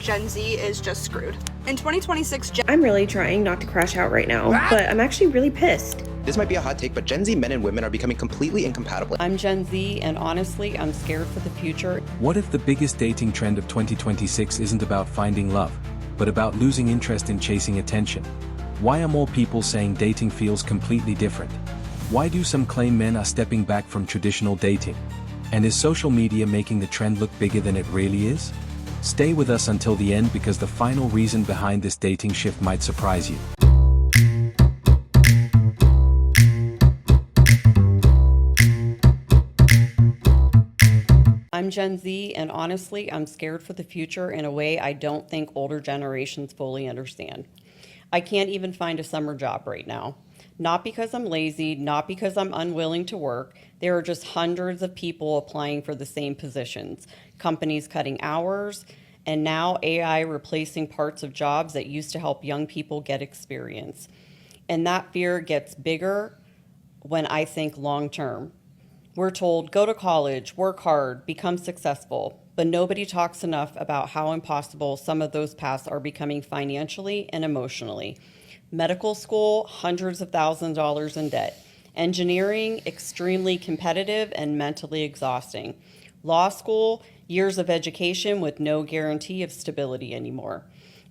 Gen Z is just screwed. In 2026, I'm really trying not to crash out right now, but I'm actually really pissed. This might be a hot take, but Gen Z men and women are becoming completely incompatible. I'm Gen Z, and honestly, I'm scared for the future. What if the biggest dating trend of 2026 isn't about finding love, but about losing interest in chasing attention? Why are more people saying dating feels completely different? Why do some claim men are stepping back from traditional dating? And is social media making the trend look bigger than it really is? Stay with us until the end because the final reason behind this dating shift might surprise you. I'm Gen Z, and honestly, I'm scared for the future in a way I don't think older generations fully understand. I can't even find a summer job right now. Not because I'm lazy, not because I'm unwilling to work. There are just hundreds of people applying for the same positions, companies cutting hours, and now AI replacing parts of jobs that used to help young people get experience. And that fear gets bigger when I think long term. We're told, go to college, work hard, become successful, but nobody talks enough about how impossible some of those paths are becoming financially and emotionally. Medical school, hundreds of thousands of dollars in debt. Engineering, extremely competitive and mentally exhausting. Law school, years of education with no guarantee of stability anymore.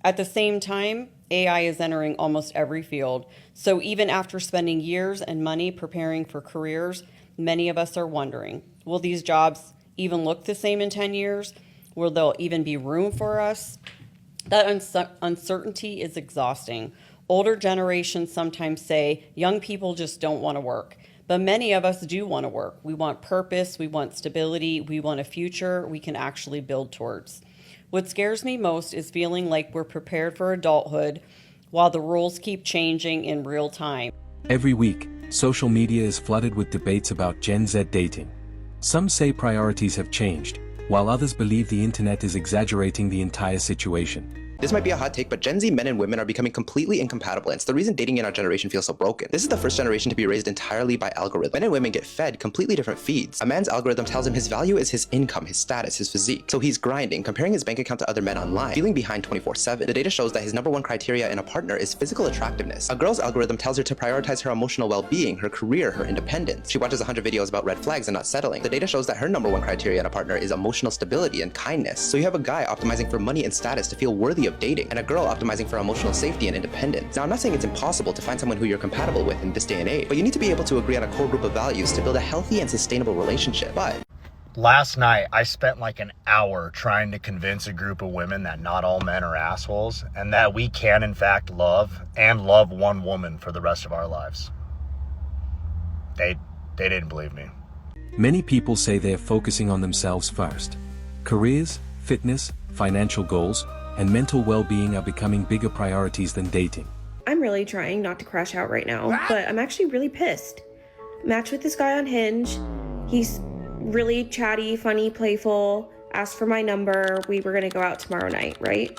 At the same time, AI is entering almost every field. So even after spending years and money preparing for careers, many of us are wondering, will these jobs even look the same in 10 years? Will there even be room for us? That uncertainty is exhausting. Older generations sometimes say young people just don't want to work, but many of us do want to work. We want purpose, we want stability, we want a future we can actually build towards. What scares me most is feeling like we're prepared for adulthood while the rules keep changing in real time. Every week, social media is flooded with debates about Gen Z dating. Some say priorities have changed, while others believe the internet is exaggerating the entire situation. This might be a hot take, but Gen Z men and women are becoming completely incompatible, and it's the reason dating in our generation feels so broken. This is the first generation to be raised entirely by algorithms. Men and women get fed completely different feeds. A man's algorithm tells him his value is his income, his status, his physique. So he's grinding, comparing his bank account to other men online, feeling behind 24/7. The data shows that his #1 criteria in a partner is physical attractiveness. A girl's algorithm tells her to prioritize her emotional well-being, her career, her independence. She watches 100 videos about red flags and not settling. The data shows that her #1 criteria in a partner is emotional stability and kindness. So you have a guy optimizing for money and status to feel worthy of dating, and a girl optimizing for emotional safety and independence. Now, I'm not saying it's impossible to find someone who you're compatible with in this day and age, but you need to be able to agree on a core group of values to build a healthy and sustainable relationship. But last night, I spent like an hour trying to convince a group of women that not all men are assholes and that we can, in fact, love one woman for the rest of our lives. They didn't believe me. Many people say they're focusing on themselves first. Careers, fitness, financial goals, and mental well-being are becoming bigger priorities than dating. I'm really trying not to crash out right now, but I'm actually really pissed. Matched with this guy on Hinge. He's really chatty, funny, playful, asked for my number. We were gonna go out tomorrow night, right?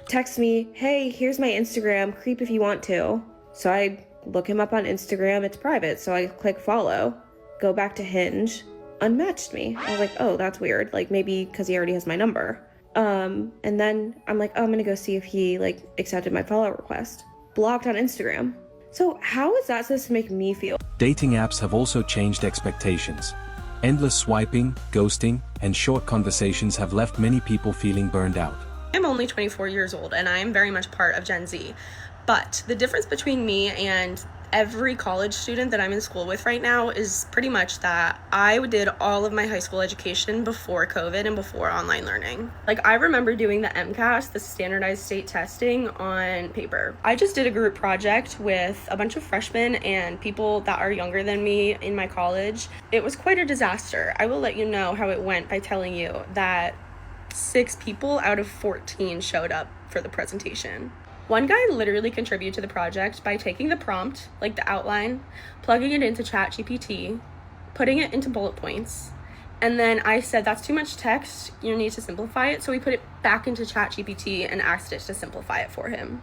Text me, hey, here's my Instagram, creep if you want to. So I look him up on Instagram, it's private, so I click follow, go back to Hinge, unmatched me. I was like, oh, that's weird, like maybe because he already has my number. And then I'm like, oh, I'm gonna go see if he accepted my follow request. Blocked on Instagram. So how is that supposed to make me feel? Dating apps have also changed expectations. Endless swiping, ghosting, and short conversations have left many people feeling burned out. I'm only 24 years old and I'm very much part of Gen Z. But the difference between me and every college student that I'm in school with right now is pretty much that I did all of my high school education before COVID and before online learning. I remember doing the MCAS, the standardized state testing, on paper. I just did a group project with a bunch of freshmen and people that are younger than me in my college. It was quite a disaster. I will let you know how it went by telling you that 6 people out of 14 showed up for the presentation. One guy literally contributed to the project by taking the prompt, like the outline, plugging it into ChatGPT, putting it into bullet points, and then I said, that's too much text, you need to simplify it, so we put it back into ChatGPT and asked it to simplify it for him.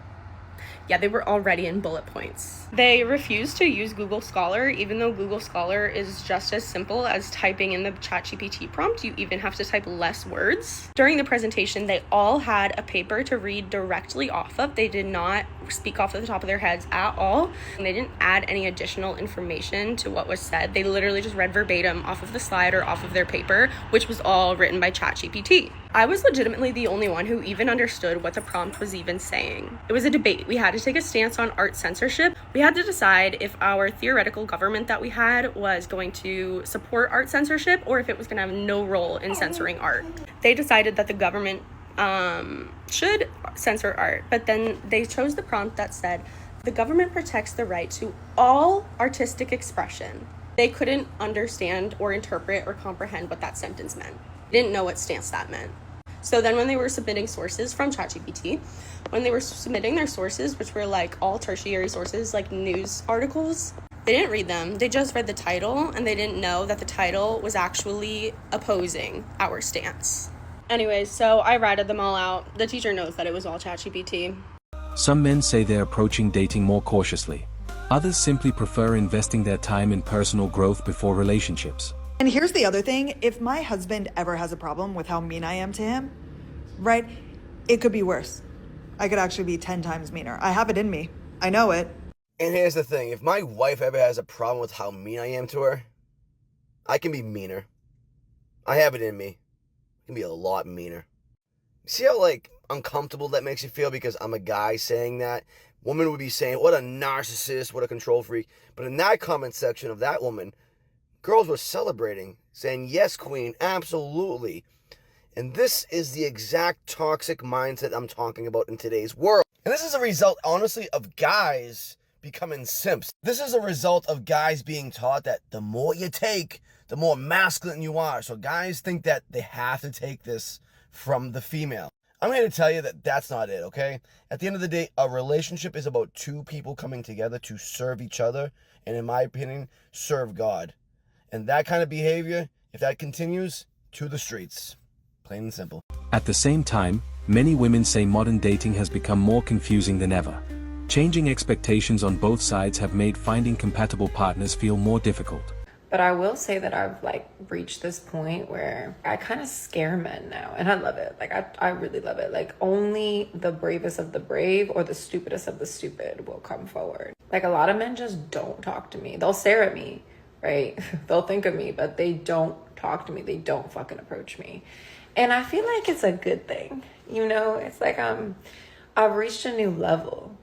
Yeah, they were already in bullet points. They refused to use Google Scholar, even though Google Scholar is just as simple as typing in the ChatGPT prompt. You even have to type less words. During the presentation, they all had a paper to read directly off of. They did not speak off the top of their heads at all. And they didn't add any additional information to what was said. They literally just read verbatim off of the slide or off of their paper, which was all written by ChatGPT. I was legitimately the only one who even understood what the prompt was even saying. It was a debate. We had to take a stance on art censorship. We had to decide if our theoretical government that we had was going to support art censorship or if it was going to have no role in censoring art. They decided that the government should censor art, but then they chose the prompt that said, the government protects the right to all artistic expression. They couldn't understand or interpret or comprehend what that sentence meant. They didn't know what stance that meant. So then when they were submitting sources from ChatGPT, when they were submitting their sources, which were like all tertiary sources, like news articles, they didn't read them. They just read the title, and they didn't know that the title was actually opposing our stance. Anyways, so I ratted them all out. The teacher knows that it was all ChatGPT. Some men say they're approaching dating more cautiously. Others simply prefer investing their time in personal growth before relationships. And here's the other thing, if my husband ever has a problem with how mean I am to him, right, it could be worse. I could actually be 10 times meaner. I have it in me. I know it. And here's the thing, if my wife ever has a problem with how mean I am to her, I can be meaner. I have it in me. I can be a lot meaner. See how, like, uncomfortable that makes you feel because I'm a guy saying that? Woman would be saying, what a narcissist, what a control freak. But in that comment section of that woman, girls were celebrating, saying, yes, queen, absolutely. And this is the exact toxic mindset I'm talking about in today's world. And this is a result, honestly, of guys becoming simps. This is a result of guys being taught that the more you take, the more masculine you are. So guys think that they have to take this from the female. I'm here to tell you that that's not it, okay? At the end of the day, a relationship is about two people coming together to serve each other, and in my opinion, serve God. And that kind of behavior, if that continues, to the streets. Plain and simple. At the same time, many women say modern dating has become more confusing than ever. Changing expectations on both sides have made finding compatible partners feel more difficult. But I will say that I've reached this point where I kind of scare men now, and I love it. I really love it. Only the bravest of the brave or the stupidest of the stupid will come forward. A lot of men just don't talk to me. They'll stare at me, right? They'll think of me, but they don't talk to me. They don't fucking approach me. And I feel like it's a good thing. It's I've reached a new level.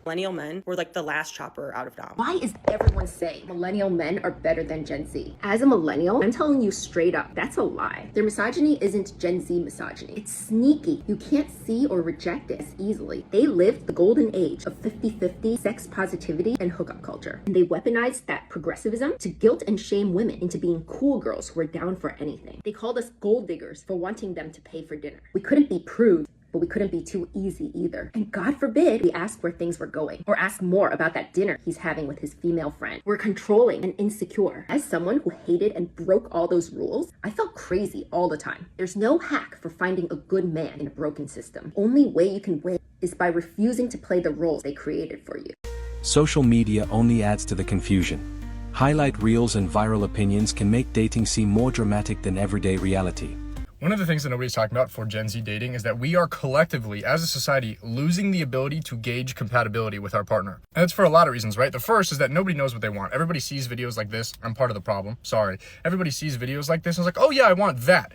Millennial men were the last chopper out of Dom. Why is everyone saying millennial men are better than Gen Z? As a millennial, I'm telling you straight up, that's a lie. Their misogyny isn't Gen Z misogyny. It's sneaky. You can't see or reject it as easily. They lived the golden age of 50-50 sex positivity and hookup culture. And they weaponized that progressivism to guilt and shame women into being cool girls who are down for anything. They called us gold diggers for wanting them to pay for dinner. We couldn't be proved, but we couldn't be too easy either. And God forbid we ask where things were going or ask more about that dinner he's having with his female friend. We're controlling and insecure. As someone who hated and broke all those rules, I felt crazy all the time. There's no hack for finding a good man in a broken system. Only way you can win is by refusing to play the roles they created for you. Social media only adds to the confusion. Highlight reels and viral opinions can make dating seem more dramatic than everyday reality. One of the things that nobody's talking about for Gen Z dating is that we are collectively, as a society, losing the ability to gauge compatibility with our partner. And that's for a lot of reasons, right? The first is that nobody knows what they want. Everybody sees videos like this. I'm part of the problem. Sorry. Everybody sees videos like this and is like, oh yeah, I want that.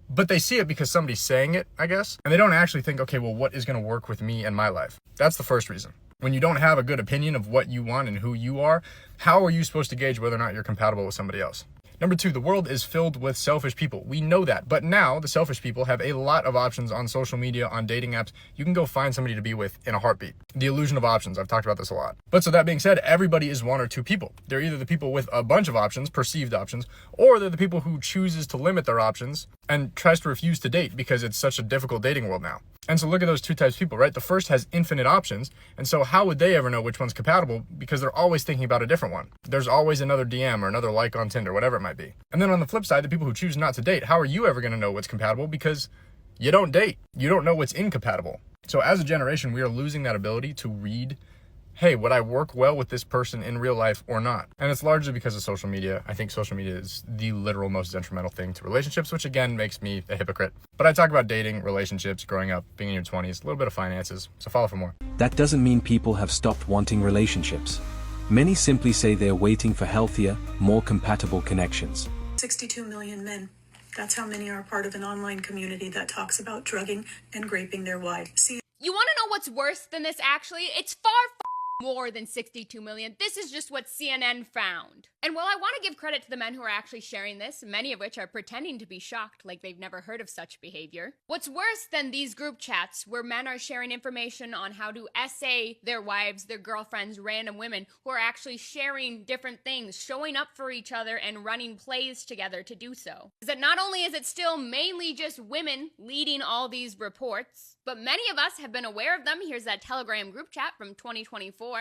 But they see it because somebody's saying it, I guess. And they don't actually think, okay, well, what is going to work with me and my life? That's the first reason. When you don't have a good opinion of what you want and who you are, how are you supposed to gauge whether or not you're compatible with somebody else? Number two, the world is filled with selfish people. We know that. But now the selfish people have a lot of options on social media, on dating apps. You can go find somebody to be with in a heartbeat. The illusion of options. I've talked about this a lot. But so that being said, everybody is one or two people. They're either the people with a bunch of options, perceived options, or they're the people who chooses to limit their options and tries to refuse to date because it's such a difficult dating world now. And so look at those two types of people, right? The first has infinite options. And so how would they ever know which one's compatible? Because they're always thinking about a different one. There's always another DM or another like on Tinder, whatever it might be. And then on the flip side, the people who choose not to date, how are you ever going to know what's compatible? Because you don't date. You don't know what's incompatible. So as a generation, we are losing that ability to read, hey, would I work well with this person in real life or not? And it's largely because of social media. I think social media is the literal most detrimental thing to relationships, which again makes me a hypocrite. But I talk about dating, relationships, growing up, being in your 20s, a little bit of finances. So follow for more. That doesn't mean people have stopped wanting relationships. Many simply say they're waiting for healthier, more compatible connections. 62 million men. That's how many are part of an online community that talks about drugging and raping their wives. You want to know what's worse than this, actually? It's far more than 62 million. This is just what CNN found. And while I want to give credit to the men who are actually sharing this, many of which are pretending to be shocked like they've never heard of such behavior, what's worse than these group chats where men are sharing information on how to essay their wives, their girlfriends, random women who are actually sharing different things, showing up for each other and running plays together to do so, is that not only is it still mainly just women leading all these reports, but many of us have been aware of them. Here's that Telegram group chat from 2024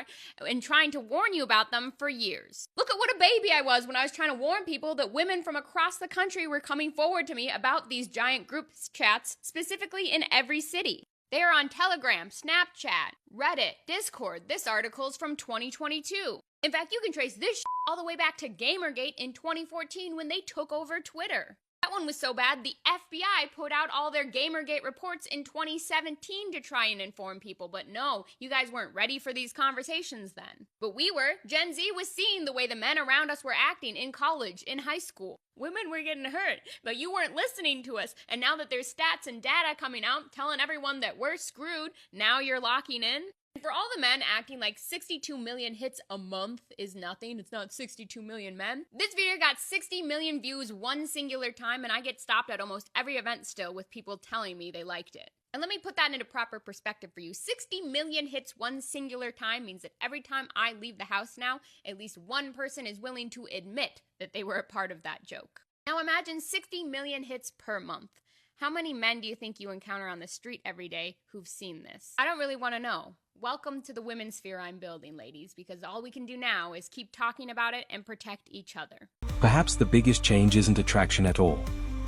and trying to warn you about them for years. Look at what a baby I was when I was trying to warn people that women from across the country were coming forward to me about these giant group chats, specifically in every city. They are on Telegram, Snapchat, Reddit, Discord. This article's from 2022. In fact, you can trace this all the way back to Gamergate in 2014 when they took over Twitter. That one was so bad, the FBI put out all their Gamergate reports in 2017 to try and inform people. But no, you guys weren't ready for these conversations then. But we were. Gen Z was seeing the way the men around us were acting in college, in high school. Women were getting hurt, but you weren't listening to us. And now that there's stats and data coming out telling everyone that we're screwed, now you're locking in. For all the men acting like 62 million hits a month is nothing, it's not 62 million men. This video got 60 million views one singular time, and I get stopped at almost every event still with people telling me they liked it. And let me put that into proper perspective for you. 60 million hits one singular time means that every time I leave the house now, at least one person is willing to admit that they were a part of that joke. Now imagine 60 million hits per month. How many men do you think you encounter on the street every day who've seen this? I don't really want to know. Welcome to the women's sphere I'm building, ladies, because all we can do now is keep talking about it and protect each other. Perhaps the biggest change isn't attraction at all.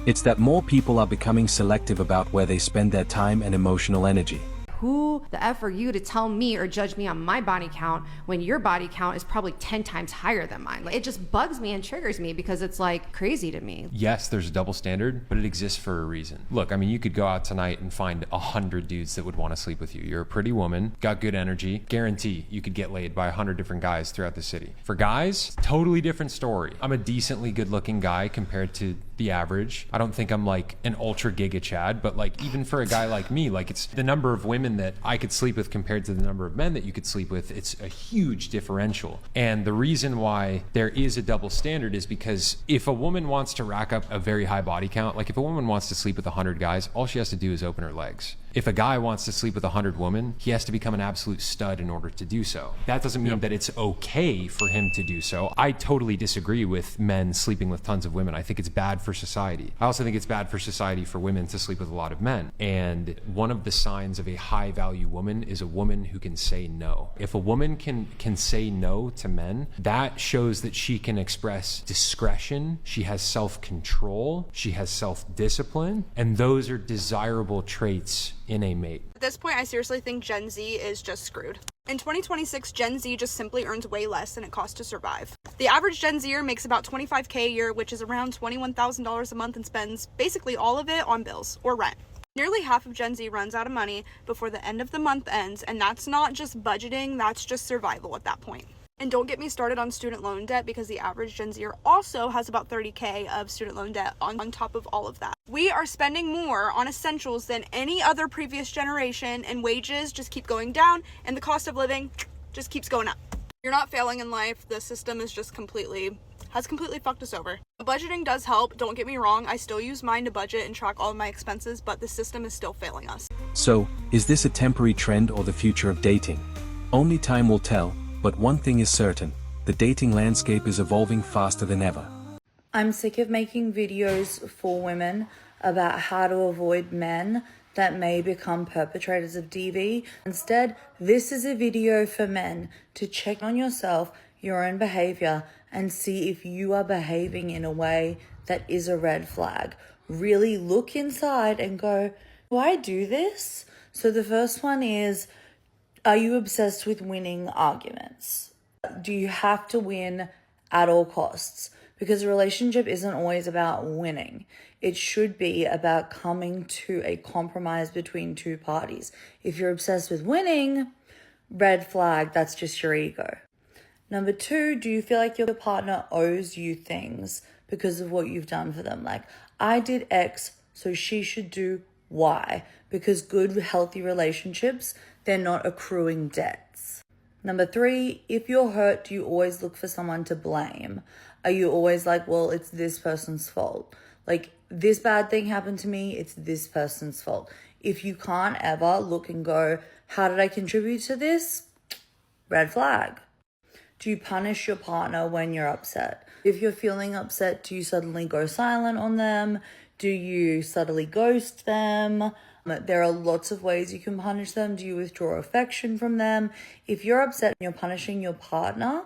It's that more people are becoming selective about where they spend their time and emotional energy. Who the F are you to tell me or judge me on my body count when your body count is probably 10 times higher than mine? Like, it just bugs me and triggers me because it's like crazy to me. Yes, there's a double standard, but it exists for a reason. Look, I mean, you could go out tonight and find 100 dudes that would want to sleep with you. You're a pretty woman, got good energy, guarantee you could get laid by 100 different guys throughout the city. For guys, totally different story. I'm a decently good looking guy compared to the average. I don't think I'm like an ultra giga chad, but like even for a guy like me, like it's the number of women that I could sleep with compared to the number of men that you could sleep with. It's a huge differential. And the reason why there is a double standard is because if a woman wants to rack up a very high body count, like if a woman wants to sleep with 100 guys, all she has to do is open her legs. If a guy wants to sleep with 100 women, he has to become an absolute stud in order to do so. That doesn't mean that it's okay for him to do so. I totally disagree with men sleeping with tons of women. I think it's bad for society. I also think it's bad for society for women to sleep with a lot of men. And one of the signs of a high value woman is a woman who can say no. If a woman can say no to men, that shows that she can express discretion, she has self-control, she has self-discipline, and those are desirable traits in a mate. At this point, I seriously think Gen Z is just screwed. In 2026, Gen Z just simply earns way less than it costs to survive. The average Gen Zer makes about $25K a year, which is around $21,000 a month, and spends basically all of it on bills or rent. Nearly half of Gen Z runs out of money before the end of the month ends, and that's not just budgeting, that's just survival at that point. And don't get me started on student loan debt, because the average Gen Zer also has about $30K of student loan debt on top of all of that. We are spending more on essentials than any other previous generation, and wages just keep going down, and the cost of living just keeps going up. You're not failing in life. The system is just completely fucked us over. Budgeting does help, don't get me wrong. I still use mine to budget and track all of my expenses, but the system is still failing us. So, is this a temporary trend or the future of dating? Only time will tell. But one thing is certain, the dating landscape is evolving faster than ever. I'm sick of making videos for women about how to avoid men that may become perpetrators of DV. Instead, this is a video for men to check on yourself, your own behavior, and see if you are behaving in a way that is a red flag. Really look inside and go, do I do this? So the first one is, are you obsessed with winning arguments? Do you have to win at all costs? Because a relationship isn't always about winning. It should be about coming to a compromise between two parties. If you're obsessed with winning, red flag, that's just your ego. Number 2, do you feel like your partner owes you things because of what you've done for them? Like, I did X, so she should do Y. Because good, healthy relationships, they're not accruing debts. Number 3, if you're hurt, do you always look for someone to blame? Are you always like, well, it's this person's fault? Like, this bad thing happened to me, it's this person's fault. If you can't ever look and go, how did I contribute to this? Red flag. Do you punish your partner when you're upset? If you're feeling upset, do you suddenly go silent on them? Do you subtly ghost them? There are lots of ways you can punish them. Do you withdraw affection from them? If you're upset and you're punishing your partner,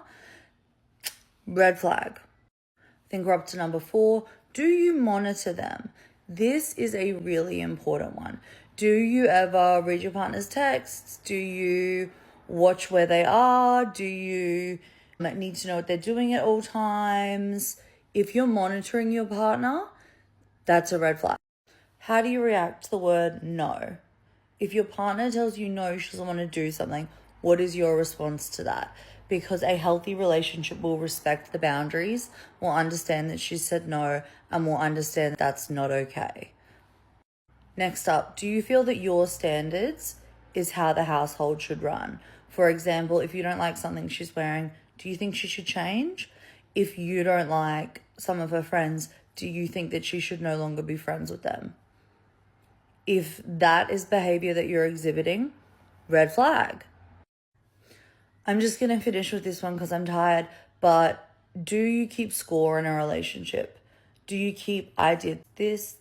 red flag. I think we're up to number 4. Do you monitor them? This is a really important one. Do you ever read your partner's texts? Do you watch where they are? Do you need to know what they're doing at all times? If you're monitoring your partner, that's a red flag. How do you react to the word no? If your partner tells you no, she doesn't want to do something, what is your response to that? Because a healthy relationship will respect the boundaries, will understand that she said no, and will understand that that's not okay. Next up, do you feel that your standards is how the household should run? For example, if you don't like something she's wearing, do you think she should change? If you don't like some of her friends, do you think that she should no longer be friends with them? If that is behavior that you're exhibiting, red flag. I'm just going to finish with this one because I'm tired, but do you keep score in a relationship? Do you keep, I did this,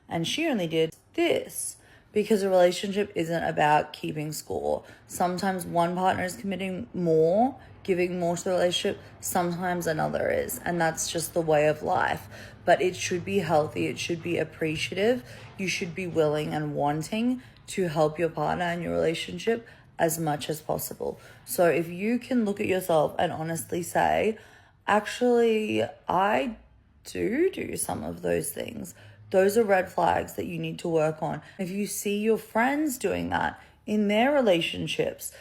and she only did this? Because a relationship isn't about keeping score. Sometimes one partner is committing more, giving more to the relationship, sometimes another is, and that's just the way of life. But it should be healthy, it should be appreciative, you should be willing and wanting to help your partner in your relationship as much as possible. So if you can look at yourself and honestly say, actually, I do some of those things, those are red flags that you need to work on. If you see your friends doing that in their relationships,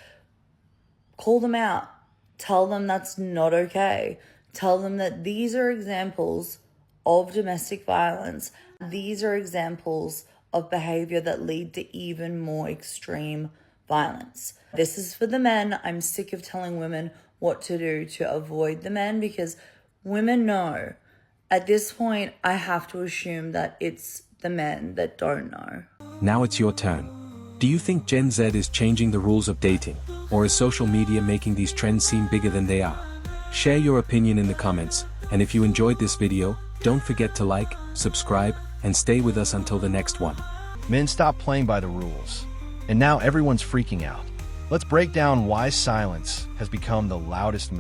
call them out. Tell them that's not okay. Tell them that these are examples of domestic violence. These are examples of behavior that lead to even more extreme violence. This is for the men. I'm sick of telling women what to do to avoid the men because women know. At this point, I have to assume that it's the men that don't know. Now it's your turn. Do you think Gen Z is changing the rules of dating, or is social media making these trends seem bigger than they are? Share your opinion in the comments, and if you enjoyed this video, don't forget to like, subscribe, and stay with us until the next one. Men stopped playing by the rules, and now everyone's freaking out. Let's break down why silence has become the loudest move.